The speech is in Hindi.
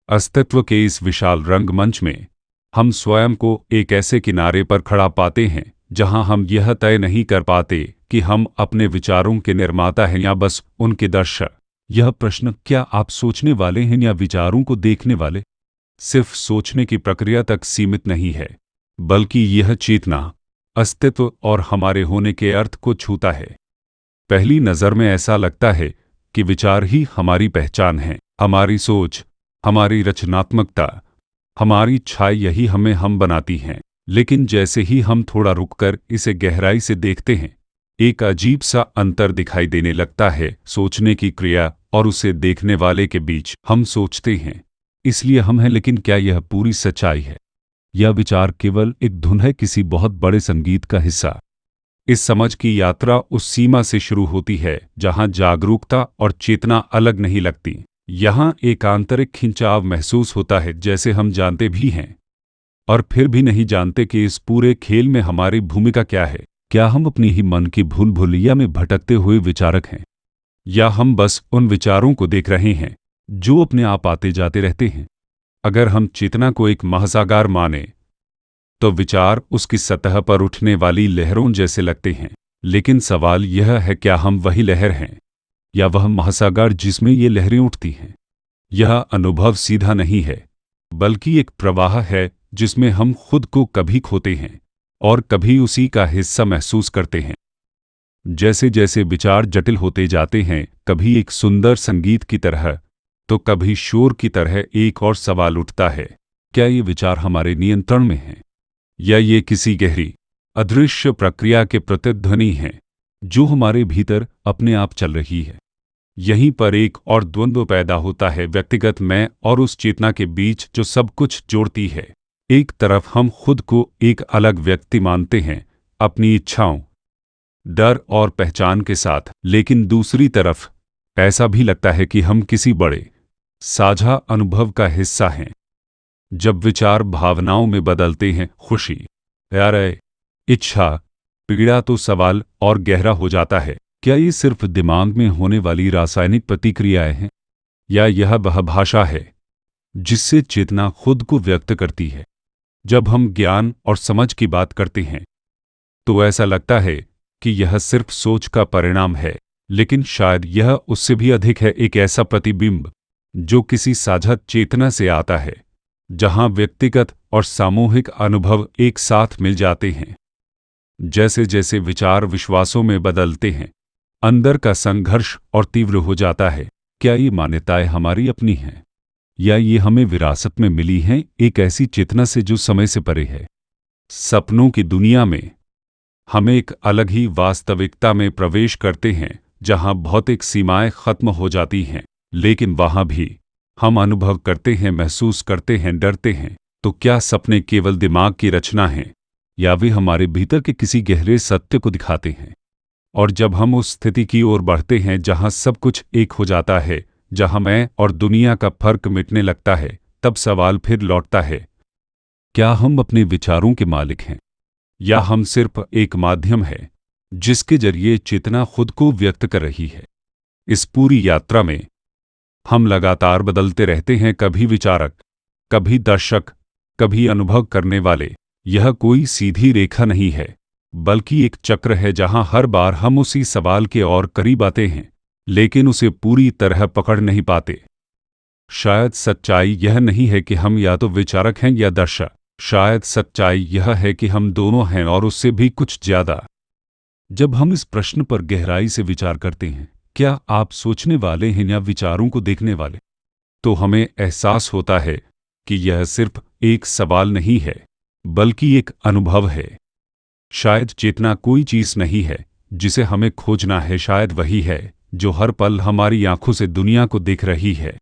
अस्तित्व के इस विशाल रंगमंच में हम स्वयं को एक ऐसे किनारे पर खड़ा पाते हैं जहां हम यह तय नहीं कर पाते कि हम अपने विचारों के निर्माता हैं या बस उनके दर्शक। यह प्रश्न, क्या आप सोचने वाले हैं या विचारों को देखने वाले, सिर्फ सोचने की प्रक्रिया तक सीमित नहीं है, बल्कि यह चेतना, अस्तित्व और हमारे होने के अर्थ को छूता है। पहली नज़र में ऐसा लगता है कि विचार ही हमारी पहचान है, हमारी सोच, हमारी रचनात्मकता, हमारी इच्छाएं, यही हमें हम बनाती हैं। लेकिन जैसे ही हम थोड़ा रुककर इसे गहराई से देखते हैं, एक अजीब सा अंतर दिखाई देने लगता है सोचने की क्रिया और उसे देखने वाले के बीच। हम सोचते हैं इसलिए हम हैं, लेकिन क्या यह पूरी सच्चाई है? यह विचार केवल एक धुन है, किसी बहुत बड़े संगीत का हिस्सा? इस समझ की यात्रा उस सीमा से शुरू होती है जहां जागरूकता और चेतना अलग नहीं लगती। यहां एक आंतरिक खिंचाव महसूस होता है, जैसे हम जानते भी हैं और फिर भी नहीं जानते कि इस पूरे खेल में हमारी भूमिका क्या है। क्या हम अपनी ही मन की भूल भुलैया में भटकते हुए विचारक हैं, या हम बस उन विचारों को देख रहे हैं जो अपने आप आते जाते रहते हैं? अगर हम चेतना को एक महासागर माने तो विचार उसकी सतह पर उठने वाली लहरों जैसे लगते हैं। लेकिन सवाल यह है, क्या हम वही लहर हैं या वह महासागर जिसमें ये लहरें उठती हैं? यह अनुभव सीधा नहीं है, बल्कि एक प्रवाह है जिसमें हम खुद को कभी खोते हैं और कभी उसी का हिस्सा महसूस करते हैं। जैसे जैसे विचार जटिल होते जाते हैं, कभी एक सुंदर संगीत की तरह तो कभी शोर की तरह, एक और सवाल उठता है, क्या ये विचार हमारे नियंत्रण में हैं या ये किसी गहरी अदृश्य प्रक्रिया के प्रतिध्वनि हैं जो हमारे भीतर अपने आप चल रही है? यहीं पर एक और द्वंद्व पैदा होता है, व्यक्तिगत मैं और उस चेतना के बीच जो सब कुछ जोड़ती है। एक तरफ हम खुद को एक अलग व्यक्ति मानते हैं, अपनी इच्छाओं, डर और पहचान के साथ, लेकिन दूसरी तरफ ऐसा भी लगता है कि हम किसी बड़े साझा अनुभव का हिस्सा हैं। जब विचार भावनाओं में बदलते हैं, खुशी, प्यार, इच्छा, पीड़ा, तो सवाल और गहरा हो जाता है, क्या ये सिर्फ दिमाग में होने वाली रासायनिक प्रतिक्रियाएं हैं या यह वह भाषा है जिससे चेतना खुद को व्यक्त करती है? जब हम ज्ञान और समझ की बात करते हैं तो ऐसा लगता है कि यह सिर्फ सोच का परिणाम है, लेकिन शायद यह उससे भी अधिक है, एक ऐसा प्रतिबिंब जो किसी साझा चेतना से आता है, जहां व्यक्तिगत और सामूहिक अनुभव एक साथ मिल जाते हैं। जैसे जैसे विचार विश्वासों में बदलते हैं, अंदर का संघर्ष और तीव्र हो जाता है। क्या ये मान्यताएं हमारी अपनी हैं या ये हमें विरासत में मिली हैं, एक ऐसी चेतना से जो समय से परे है? सपनों की दुनिया में हम एक अलग ही वास्तविकता में प्रवेश करते हैं जहां भौतिक सीमाएं खत्म हो जाती हैं, लेकिन वहां भी हम अनुभव करते हैं, महसूस करते हैं, डरते हैं। तो क्या सपने केवल दिमाग की रचना हैं या वे हमारे भीतर के किसी गहरे सत्य को दिखाते हैं? और जब हम उस स्थिति की ओर बढ़ते हैं जहां सब कुछ एक हो जाता है, जहां मैं और दुनिया का फर्क मिटने लगता है, तब सवाल फिर लौटता है, क्या हम अपने विचारों के मालिक हैं या हम सिर्फ एक माध्यम है जिसके जरिए चेतना खुद को व्यक्त कर रही है? इस पूरी यात्रा में हम लगातार बदलते रहते हैं, कभी विचारक, कभी दर्शक, कभी अनुभव करने वाले। यह कोई सीधी रेखा नहीं है, बल्कि एक चक्र है जहां हर बार हम उसी सवाल के और करीब आते हैं, लेकिन उसे पूरी तरह पकड़ नहीं पाते। शायद सच्चाई यह नहीं है कि हम या तो विचारक हैं या दर्शक, शायद सच्चाई यह है कि हम दोनों हैं और उससे भी कुछ ज्यादा। जब हम इस प्रश्न पर गहराई से विचार करते हैं, क्या आप सोचने वाले हैं या विचारों को देखने वाले, तो हमें एहसास होता है कि यह सिर्फ एक सवाल नहीं है, बल्कि एक अनुभव है। शायद चेतना कोई चीज नहीं है जिसे हमें खोजना है, शायद वही है जो हर पल हमारी आंखों से दुनिया को देख रही है।